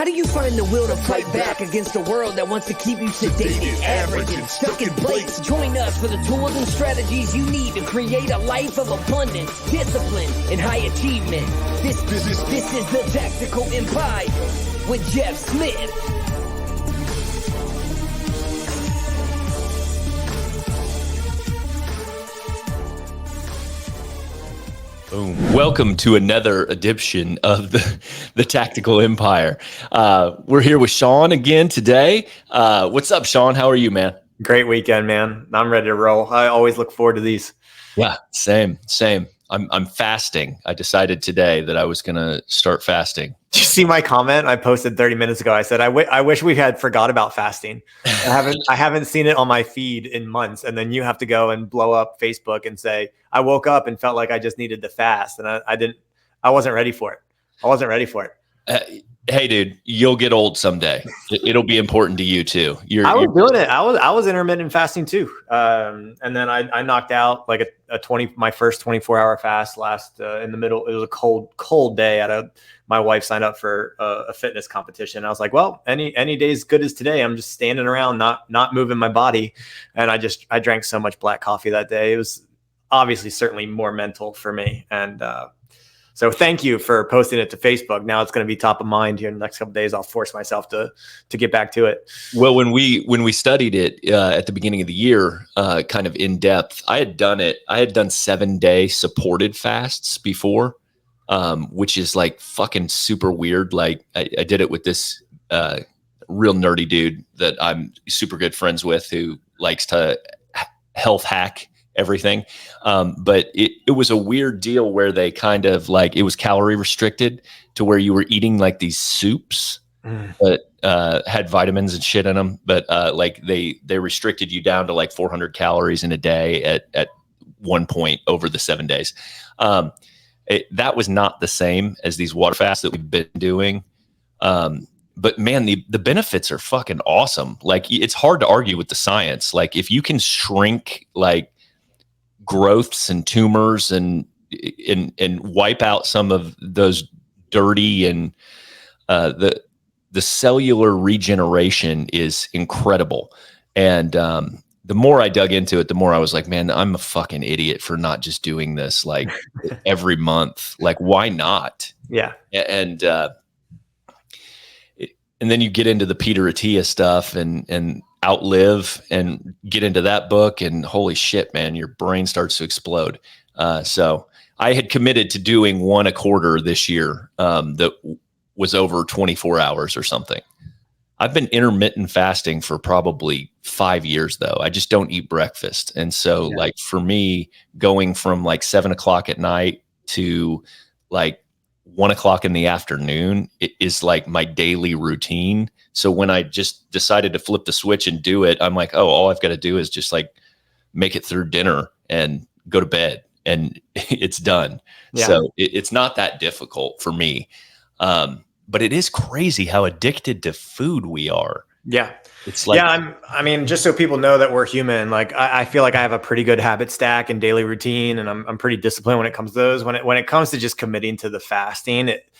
How do you find the will to fight back against a world that wants to keep you sedated, average, and stuck in place? Join us for the tools and strategies you need to create a life of abundance, discipline, and high achievement. This is the Tactical Empire with Jeff Smith. Boom. Welcome to another edition of the Tactical Empire. We're here with Sean again today. What's up, Sean? How are you, man? Great weekend, man. I'm ready to roll. I always look forward to these. Yeah, same. I'm fasting. I decided today that I was going to start fasting. Did you see my comment I posted 30 minutes ago? I said, I wish we had forgot about fasting. I haven't seen it on my feed in months. And then you have to go and blow up Facebook and say, I woke up and felt like I just needed to fast. And I wasn't ready for it. Hey, dude, you'll get old someday. It'll be important to you too. I was doing it. I was intermittent fasting too. And then I knocked out like my first 24-hour fast in the middle. It was a cold day. My wife signed up for a fitness competition. I was like, well, any day as good as today. I'm just standing around, not moving my body. And I drank so much black coffee that day. It was obviously certainly more mental for me. And, so thank you for posting it to Facebook. Now it's going to be top of mind here in the next couple of days. I'll force myself to get back to it. Well, when we studied it at the beginning of the year, kind of in depth, I had done 7-day supported fasts before, which is like fucking super weird. Like I did it with this real nerdy dude that I'm super good friends with who likes to health hack everything. But it was a weird deal where they kind of like, it was calorie restricted to where you were eating like these soups that had vitamins and shit in them. But like they restricted you down to like 400 calories in a day at one point over the 7 days. That was not the same as these water fasts that we've been doing. But man, the benefits are fucking awesome. Like it's hard to argue with the science. Like if you can shrink like growths and tumors and wipe out some of those dirty and the cellular regeneration is incredible. And the more I dug into it, the more I was like, man, I'm a fucking idiot for not just doing this like every month. Like, why not? Yeah. And then you get into the Peter Attia stuff and Outlive and get into that book, and holy shit, man, your brain starts to explode. So I had committed to doing one a quarter this year that was over 24 hours or something. I've been intermittent fasting for probably 5 years though. I just don't eat breakfast. And so like for me, going from like 7 o'clock at night to like 1 o'clock in the afternoon, it is like my daily routine. So when I just decided to flip the switch and do it, I'm like, oh, all I've got to do is just like make it through dinner and go to bed and it's done. Yeah. So it's not that difficult for me. But it is crazy how addicted to food we are. Yeah. It's like, I mean, just so people know that we're human, like I feel like I have a pretty good habit stack and daily routine, and I'm pretty disciplined when it comes to those. When it comes to just committing to the fasting, it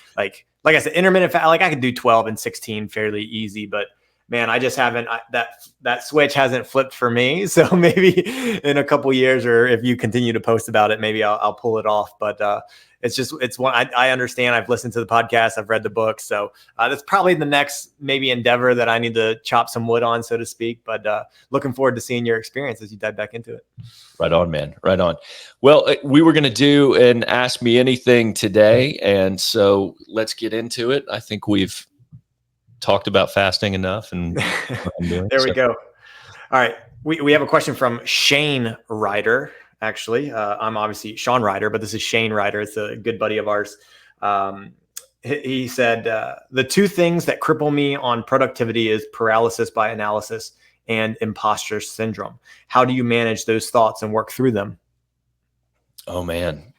like I said, intermittent fast, like I could do 12 and 16 fairly easy, but man, I just haven't, that switch hasn't flipped for me. So maybe in a couple years, or if you continue to post about it, maybe I'll pull it off. But it's one I understand. I've listened to the podcast. I've read the book. So that's probably the next maybe endeavor that I need to chop some wood on, so to speak. But looking forward to seeing your experience as you dive back into it. Right on, man. Right on. Well, we were going to do an Ask Me Anything today. And so let's get into it. I think we've talked about fasting enough. And there we go. All right. We have a question from Shane Ryder. Actually, I'm obviously Sean Ryder, but this is Shane Ryder. It's a good buddy of ours. He said, the two things that cripple me on productivity is paralysis by analysis and imposter syndrome. How do you manage those thoughts and work through them? Oh, man.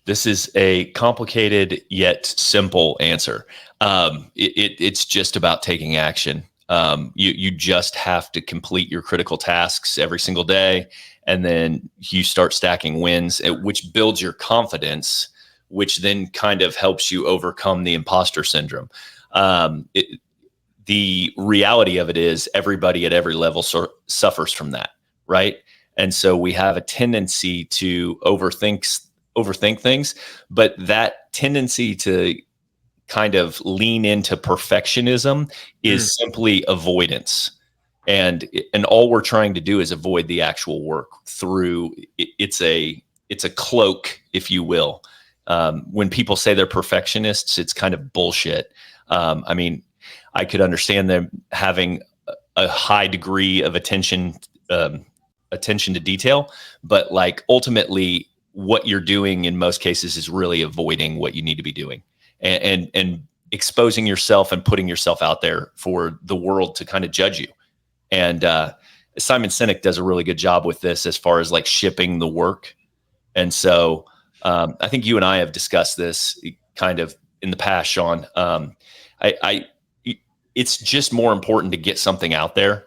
This is a complicated yet simple answer. It's just about taking action. You just have to complete your critical tasks every single day. And then you start stacking wins, which builds your confidence, which then kind of helps you overcome the imposter syndrome. The reality of it is everybody at every level suffers from that, right? And so we have a tendency to overthink things, but that tendency to kind of lean into perfectionism is simply avoidance. And all we're trying to do is avoid the actual work through it's a cloak, if you will. When people say they're perfectionists, it's kind of bullshit. I mean, I could understand them having a high degree of attention to detail, but like ultimately what you're doing in most cases is really avoiding what you need to be doing and exposing yourself and putting yourself out there for the world to kind of judge you. And Simon Sinek does a really good job with this as far as like shipping the work. And so I think you and I have discussed this kind of in the past, Sean. It's just more important to get something out there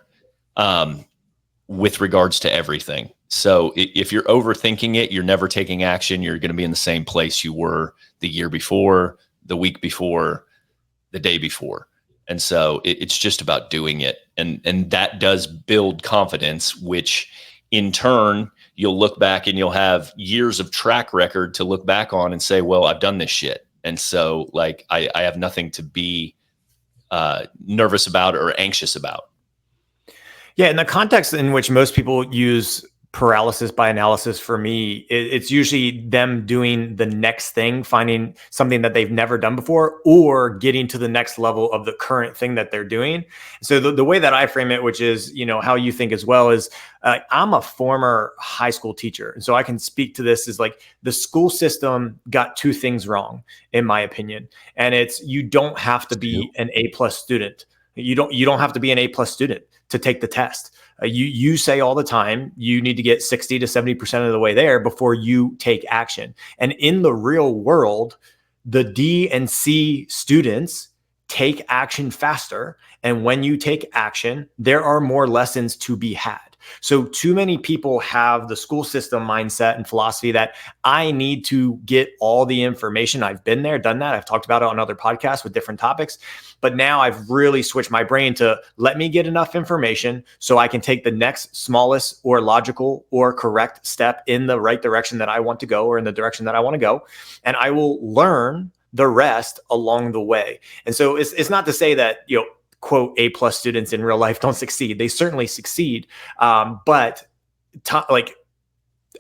with regards to everything. So if you're overthinking it, you're never taking action. You're going to be in the same place you were the year before, the week before, the day before. And so it's just about doing it. And that does build confidence, which in turn, you'll look back and you'll have years of track record to look back on and say, well, I've done this shit. And so like, I have nothing to be nervous about or anxious about. Yeah. In the context in which most people use paralysis by analysis, for me, it's usually them doing the next thing, finding something that they've never done before, or getting to the next level of the current thing that they're doing. So the way that I frame it, which is, how you think as well, is I'm a former high school teacher. And so I can speak to this as like the school system got two things wrong, in my opinion. And it's, you don't have to be an A+ student. You don't have to be an A+ student to take the test. You say all the time, you need to get 60 to 70% of the way there before you take action. And in the real world, the D and C students take action faster. And when you take action, there are more lessons to be had. So too many people have the school system mindset and philosophy that I need to get all the information. I've been there, done that. I've talked about it on other podcasts with different topics. But now I've really switched my brain to let me get enough information so I can take the next smallest or logical or correct step in the right direction that I want to go, or in the direction that I want to go. And I will learn the rest along the way. And so it's not to say that, quote, A+ students in real life don't succeed. They certainly succeed. But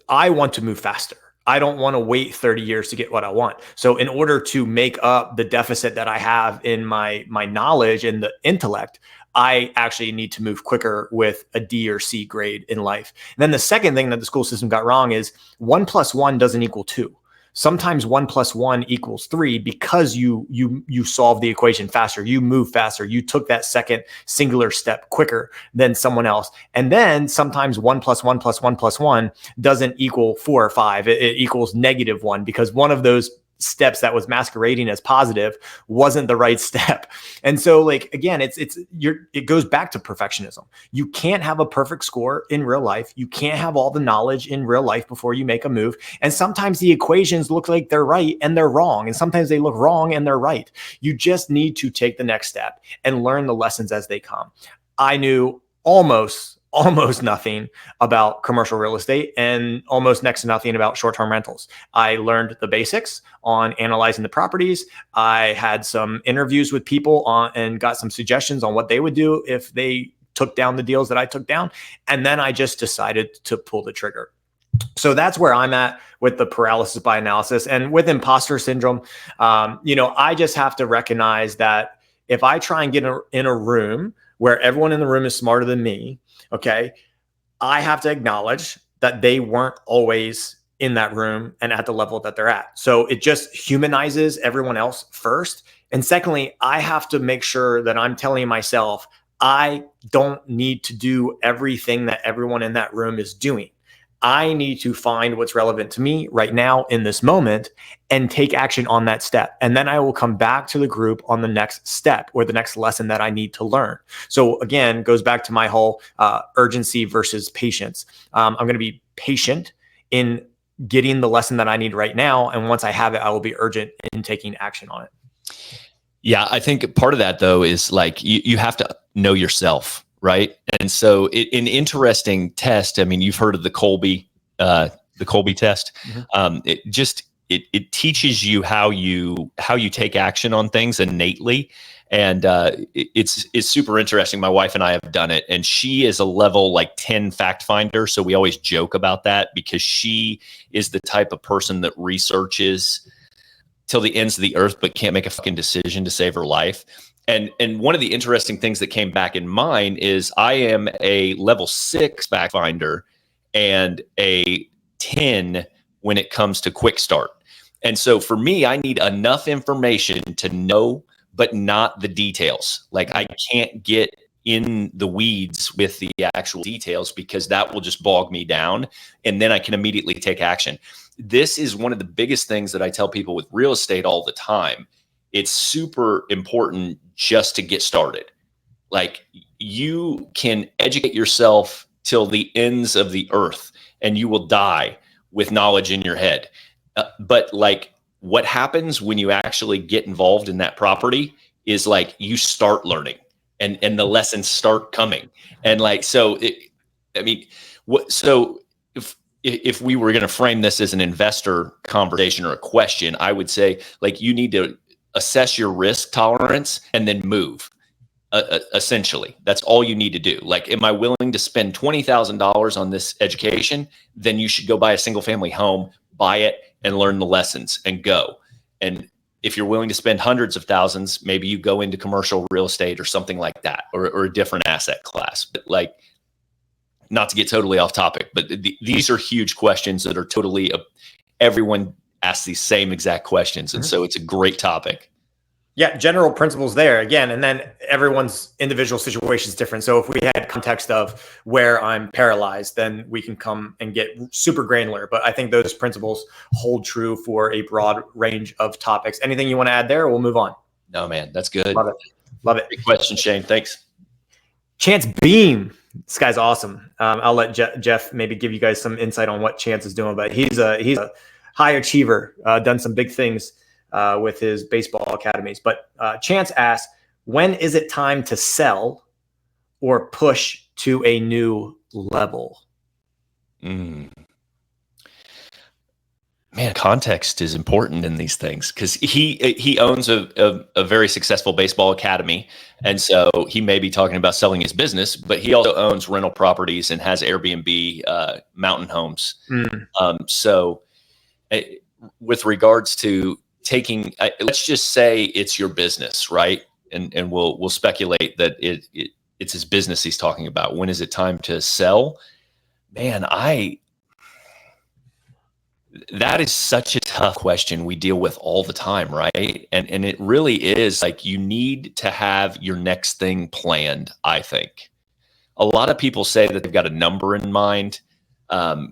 I want to move faster. I don't want to wait 30 years to get what I want. So in order to make up the deficit that I have in my knowledge and the intellect, I actually need to move quicker with a D or C grade in life. And then the second thing that the school system got wrong is 1 + 1 doesn't equal 2. Sometimes 1 + 1 = 3 because you solve the equation faster, you move faster, you took that second singular step quicker than someone else. And then sometimes 1 + 1 + 1 + 1 doesn't equal 4 or 5. It equals -1 because one of those steps that was masquerading as positive wasn't the right step. And so again, it goes back to perfectionism. You can't have a perfect score in real life. You can't have all the knowledge in real life before you make a move. And sometimes the equations look like they're right and they're wrong. And sometimes they look wrong and they're right. You just need to take the next step and learn the lessons as they come. I knew almost nothing about commercial real estate and almost next to nothing about short-term rentals. I learned the basics on analyzing the properties. I had some interviews with people and got some suggestions on what they would do if they took down the deals that I took down. And then I just decided to pull the trigger. So that's where I'm at with the paralysis by analysis. And with imposter syndrome, I just have to recognize that if I try and get in a room where everyone in the room is smarter than me, okay, I have to acknowledge that they weren't always in that room and at the level that they're at. So it just humanizes everyone else first. And secondly, I have to make sure that I'm telling myself, I don't need to do everything that everyone in that room is doing. I need to find what's relevant to me right now in this moment and take action on that step. And then I will come back to the group on the next step or the next lesson that I need to learn. So again, goes back to my whole urgency versus patience. I'm going to be patient in getting the lesson that I need right now. And once I have it, I will be urgent in taking action on it. Yeah, I think part of that though is like you have to know yourself, right? And so an interesting test. I mean, you've heard of the Colby test. Mm-hmm. It teaches you how you take action on things innately, and it's super interesting. My wife and I have done it, and she is a level like 10 fact finder. So we always joke about that because she is the type of person that researches till the ends of the earth, but can't make a fucking decision to save her life. And one of the interesting things that came back in mine is I am a level 6 fact finder and a 10 when it comes to quick start. And so for me, I need enough information to know, but not the details. Like I can't get in the weeds with the actual details because that will just bog me down. And then I can immediately take action. This is one of the biggest things that I tell people with real estate all the time. It's super important just to get started. Like you can educate yourself till the ends of the earth and you will die with knowledge in your head. But like what happens when you actually get involved in that property is like you start learning and the lessons start coming. And like, so if we were going to frame this as an investor conversation or a question, I would say like you need to assess your risk tolerance and then move. Essentially, that's all you need to do. Like, am I willing to spend $20,000 on this education? Then you should go buy a single family home, buy it and learn the lessons and go. And if you're willing to spend hundreds of thousands, maybe you go into commercial real estate or something like that, or a different asset class. But like, not to get totally off topic, but these are huge questions that are totally, everyone asks these same exact questions. And so it's a great topic. Yeah, general principles there again, and then everyone's individual situation is different. So if we had context of where I'm paralyzed, then we can come and get super granular. But I think those principles hold true for a broad range of topics. Anything you want to add there, or we'll move on? No, man, that's good. Love it. Love it. Great question, Shane. Thanks. Chance Beam. This guy's awesome. I'll let Jeff maybe give you guys some insight on what Chance is doing, but he's a high achiever, done some big things with his baseball academies. But Chance asks, when is it time to sell or push to a new level? Man, context is important in these things because he owns a very successful baseball academy. And so he may be talking about selling his business, but he also owns rental properties and has Airbnb mountain homes. With regards to taking, let's just say it's your business, right? And we'll speculate that it's his business he's talking about. When is it time to sell? Man, that is such a tough question we deal with all the time, right? And it really is like you need to have your next thing planned, I think. A lot of people say that they've got a number in mind.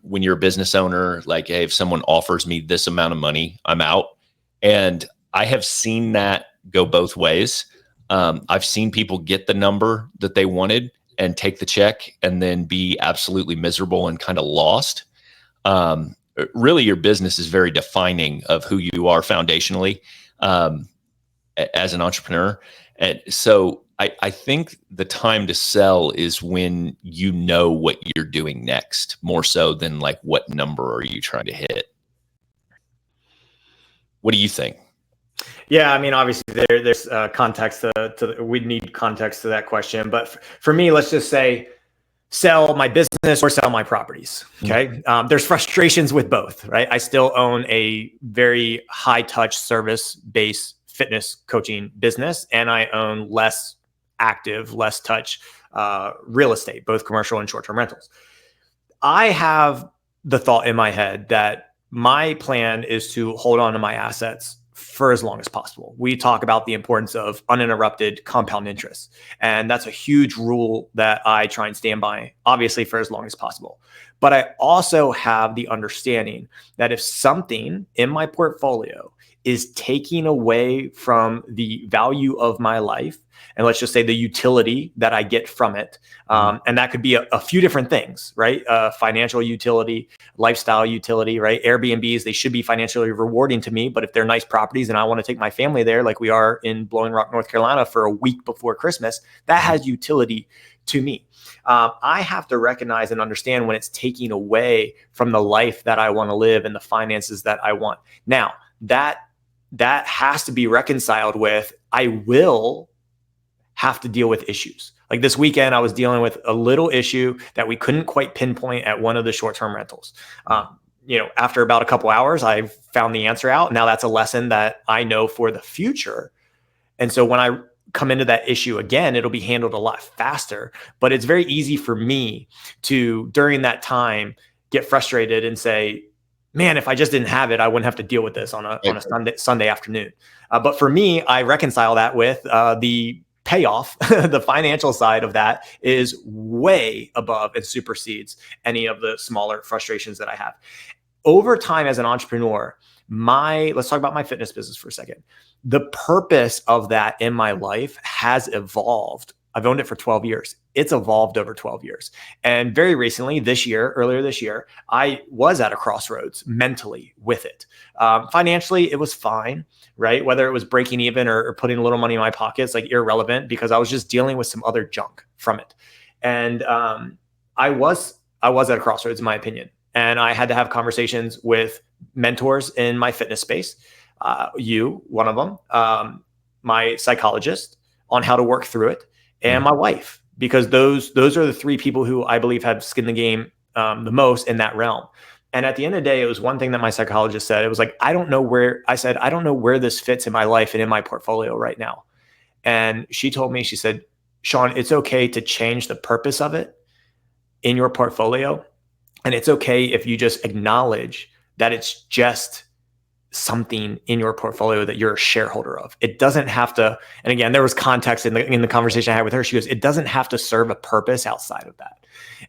When you're a business owner, like, hey, if someone offers me this amount of money, I'm out. And I have seen that go both ways. I've seen people get the number that they wanted and take the check and then be absolutely miserable and kind of lost. Really, your business is very defining of who you are foundationally as an entrepreneur. And so I think the time to sell is when you know what you're doing next, more so than like what number are you trying to hit. What do you think? Yeah, I mean, obviously there's context we need context to that question. But for me, let's just say sell my business or sell my properties. Okay. There's frustrations with both, right? I still own a very high touch service based fitness coaching business, and I own less active, less touch real estate, both commercial and short-term rentals. I have the thought in my head that my plan is to hold on to my assets for as long as possible. We talk about the importance of uninterrupted compound interest. And that's a huge rule that I try and stand by, obviously, for as long as possible. But I also have the understanding that if something in my portfolio is taking away from the value of my life, and let's just say the utility that I get from it. And that could be a few different things, right? Financial utility, lifestyle utility, right? Airbnbs, they should be financially rewarding to me, but if they're nice properties and I want to take my family there, like we are in Blowing Rock, North Carolina for a week before Christmas, that has utility to me. I have to recognize and understand when it's taking away from the life that I want to live and the finances that I want. Now, that has to be reconciled with, I will have to deal with issues. Like this weekend, I was dealing with a little issue that we couldn't quite pinpoint at one of the short-term rentals. After about a couple hours, I found the answer out. Now that's a lesson that I know for the future. And so when I come into that issue again, it'll be handled a lot faster. But it's very easy for me to, during that time, get frustrated and say, man, if I just didn't have it, I wouldn't have to deal with this on a Sunday afternoon. But for me, I reconcile that with the payoff. The financial side of that is way above and supersedes any of the smaller frustrations that I have. Over time as an entrepreneur, let's talk about my fitness business for a second. The purpose of that in my life has evolved. I've owned it for 12 years. It's evolved over 12 years. And very recently, earlier this year, I was at a crossroads mentally with it. Financially, it was fine, right? Whether it was breaking even or putting a little money in my pockets, like irrelevant, because I was just dealing with some other junk from it. And I was at a crossroads, in my opinion. And I had to have conversations with mentors in my fitness space. One of them, my psychologist, on how to work through it, and my wife, because those are the three people who I believe have skin in the game the most in that realm. And at the end of the day, it was one thing that my psychologist said. It was like, I don't know where this fits in my life and in my portfolio right now. And she told me, she said, Sean, it's okay to change the purpose of it in your portfolio. And it's okay if you just acknowledge that it's just something in your portfolio that you're a shareholder of. It doesn't have to, and again, there was context in the conversation I had with her. She goes, it doesn't have to serve a purpose outside of that.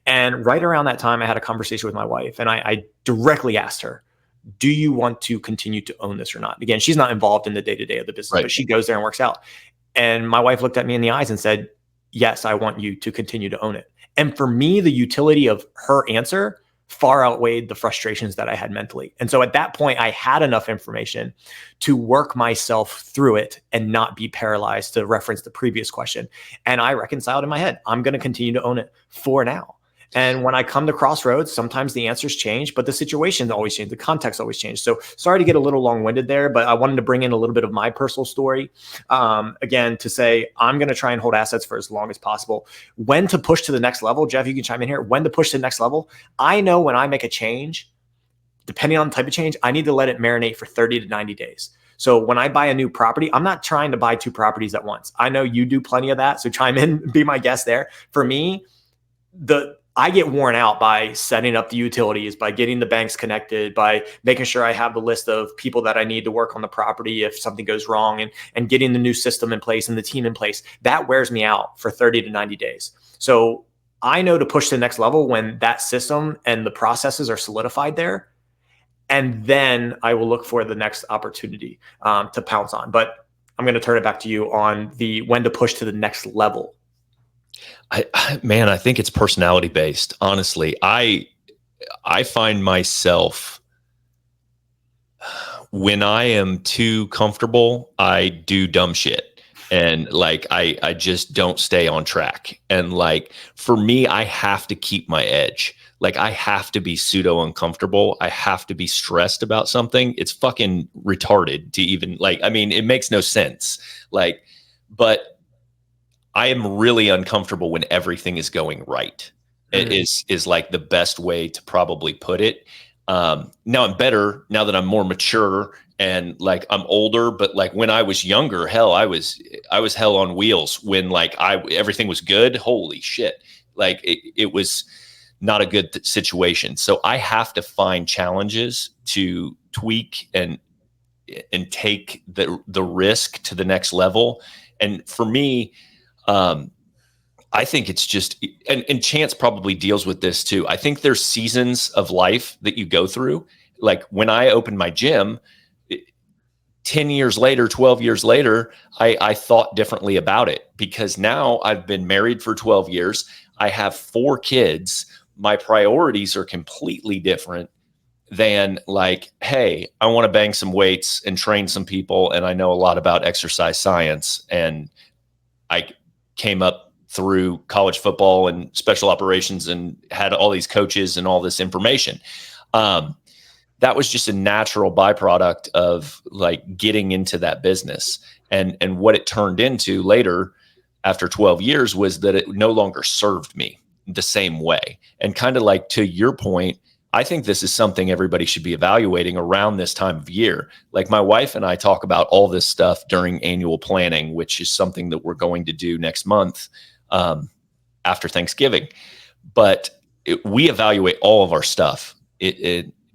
And right around that time, I had a conversation with my wife, and I directly asked her, do you want to continue to own this or not? Again, she's not involved in the day-to-day of the business, right, but she goes there and works out. And my wife looked at me in the eyes and said, yes, I want you to continue to own it. And for me, the utility of her answer far outweighed the frustrations that I had mentally. And so at that point, I had enough information to work myself through it and not be paralyzed, to reference the previous question. And I reconciled in my head, I'm going to continue to own it for now. And when I come to crossroads, sometimes the answers change, but the situations always change. The context always change. So sorry to get a little long-winded there, but I wanted to bring in a little bit of my personal story. Again, to say, I'm going to try and hold assets for as long as possible. When to push to the next level, Jeff, you can chime in here. When to push to the next level. I know when I make a change, depending on the type of change, I need to let it marinate for 30 to 90 days. So when I buy a new property, I'm not trying to buy two properties at once. I know you do plenty of that. So chime in, be my guest there. For me, I get worn out by setting up the utilities, by getting the banks connected, by making sure I have the list of people that I need to work on the property if something goes wrong, and getting the new system in place and the team in place. That wears me out for 30 to 90 days. So I know to push to the next level when that system and the processes are solidified there. And then I will look for the next opportunity to pounce on. But I'm going to turn it back to you on the when to push to the next level. I think it's personality based. Honestly, I find myself, when I am too comfortable, I do dumb shit. And like, I just don't stay on track. And like, for me, I have to keep my edge. Like, I have to be pseudo uncomfortable. I have to be stressed about something. It's fucking retarded to even it makes no sense. But I am really uncomfortable when everything is going right. Mm-hmm. It is like the best way to probably put it. Now I'm better now that I'm more mature and like I'm older, but like when I was younger, hell, I was hell on wheels when everything was good. Holy shit. Like it was not a good situation. So I have to find challenges to tweak and take the risk to the next level. And for me, I think it's just, and Chance probably deals with this too. I think there's seasons of life that you go through. Like when I opened my gym, 10 years later, 12 years later, I thought differently about it, because now I've been married for 12 years. I have 4 kids. My priorities are completely different than like, hey, I want to bang some weights and train some people, and I know a lot about exercise science, and I came up through college football and special operations and had all these coaches and all this information. That was just a natural byproduct of like getting into that business. And what it turned into later after 12 years was that it no longer served me the same way. And kind of like to your point, I think this is something everybody should be evaluating around this time of year. Like my wife and I talk about all this stuff during annual planning, which is something that we're going to do next month after Thanksgiving. But we evaluate all of our stuff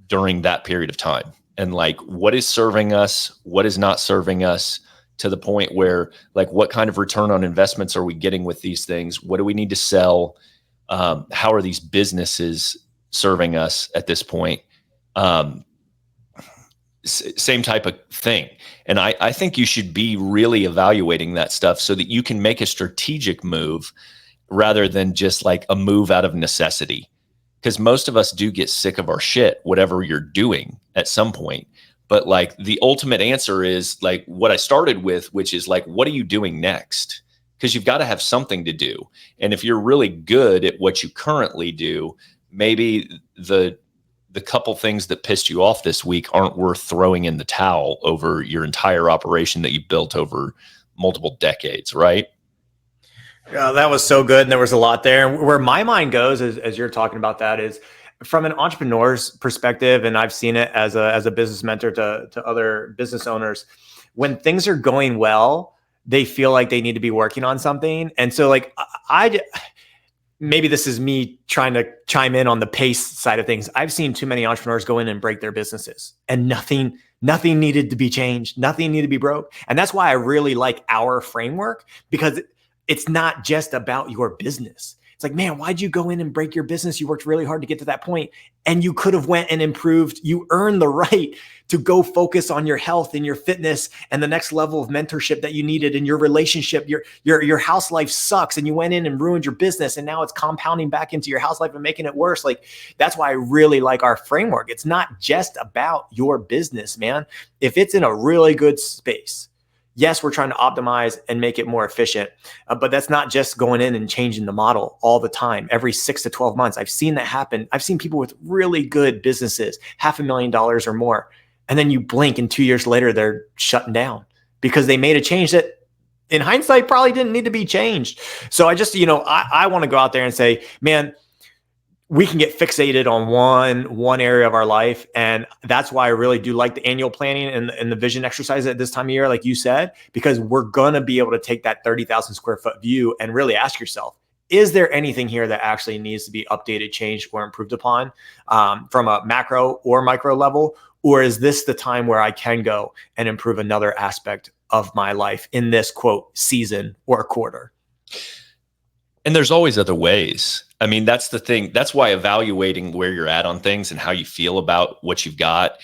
during that period of time, and like what is serving us, what is not serving us, to the point where like what kind of return on investments are we getting with these things? What do we need to sell? How are these businesses serving us at this point? Same type of thing. And I think you should be really evaluating that stuff so that you can make a strategic move rather than just like a move out of necessity. Because most of us do get sick of our shit, whatever you're doing at some point. But like the ultimate answer is like what I started with, which is like, what are you doing next? Because you've got to have something to do. And if you're really good at what you currently do, maybe the couple things that pissed you off this week aren't worth throwing in the towel over your entire operation that you built over multiple decades, right? That was so good. And there was a lot there. And where my mind goes as you're talking about that is from an entrepreneur's perspective. And I've seen it as a business mentor to other business owners. When things are going well, they feel like they need to be working on something. And so like maybe this is me trying to chime in on the pace side of things. I've seen too many entrepreneurs go in and break their businesses, and nothing needed to be changed. Nothing needed to be broke. And that's why I really like our framework, because it's not just about your business. It's like, man, why'd you go in and break your business? You worked really hard to get to that point, and you could have went and improved. You earned the right to go focus on your health and your fitness and the next level of mentorship that you needed in your relationship. Your house life sucks, and you went in and ruined your business, and now it's compounding back into your house life and making it worse. Like, that's why I really like our framework. It's not just about your business, man. If it's in a really good space, yes, we're trying to optimize and make it more efficient, but that's not just going in and changing the model all the time. Every 6 to 12 months, I've seen that happen. I've seen people with really good businesses, $500,000 or more, and then you blink and 2 years later, they're shutting down because they made a change that in hindsight probably didn't need to be changed. So I just, I want to go out there and say, man, we can get fixated on one area of our life. And that's why I really do like the annual planning and the vision exercise at this time of year, like you said, because we're going to be able to take that 30,000 square foot view and really ask yourself, is there anything here that actually needs to be updated, changed, or improved upon from a macro or micro level? Or is this the time where I can go and improve another aspect of my life in this quote season or quarter? And there's always other ways. I mean, that's the thing. That's why evaluating where you're at on things and how you feel about what you've got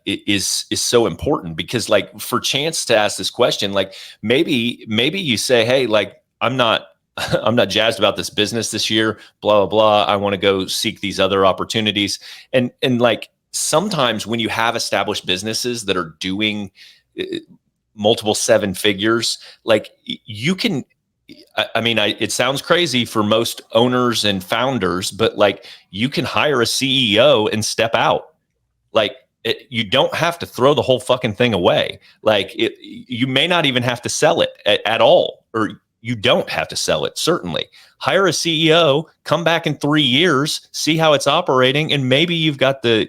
is so important. Because like for Chance to ask this question, like maybe you say, hey, like I'm not jazzed about this business this year, blah, blah, blah. I want to go seek these other opportunities. And like sometimes when you have established businesses that are doing multiple 7 figures, like you can, I mean, it sounds crazy for most owners and founders, but like you can hire a CEO and step out. Like you don't have to throw the whole fucking thing away. Like you may not even have to sell it at all, or you don't have to sell it. Certainly hire a CEO, come back in 3 years, see how it's operating. And maybe you've got the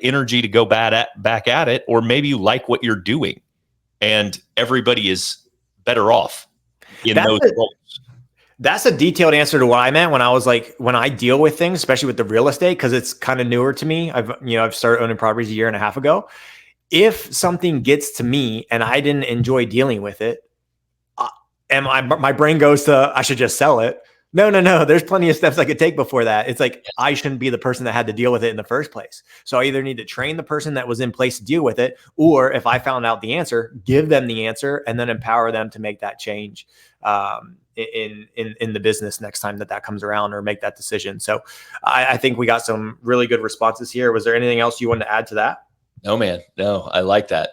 energy to go back at it, or maybe you like what you're doing and everybody is better off. That's a detailed answer to what I meant when I was like, when I deal with things, especially with the real estate, because it's kind of newer to me. I've started owning properties a year and a half ago. If something gets to me and I didn't enjoy dealing with it, and my brain goes to, I should just sell it. No. There's plenty of steps I could take before that. It's like, I shouldn't be the person that had to deal with it in the first place. So I either need to train the person that was in place to deal with it, or if I found out the answer, give them the answer and then empower them to make that change in the business next time that comes around, or make that decision. So I think we got some really good responses here. Was there anything else you wanted to add to that? No, man. No, I like that.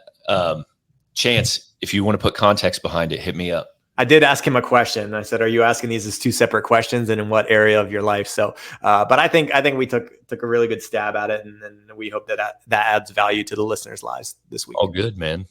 Chance, if you want to put context behind it, hit me up. I did ask him a question. I said, "Are you asking these as two separate questions, and in what area of your life?" So, but I think we took a really good stab at it, and we hope that adds value to the listeners' lives this week. All good, man.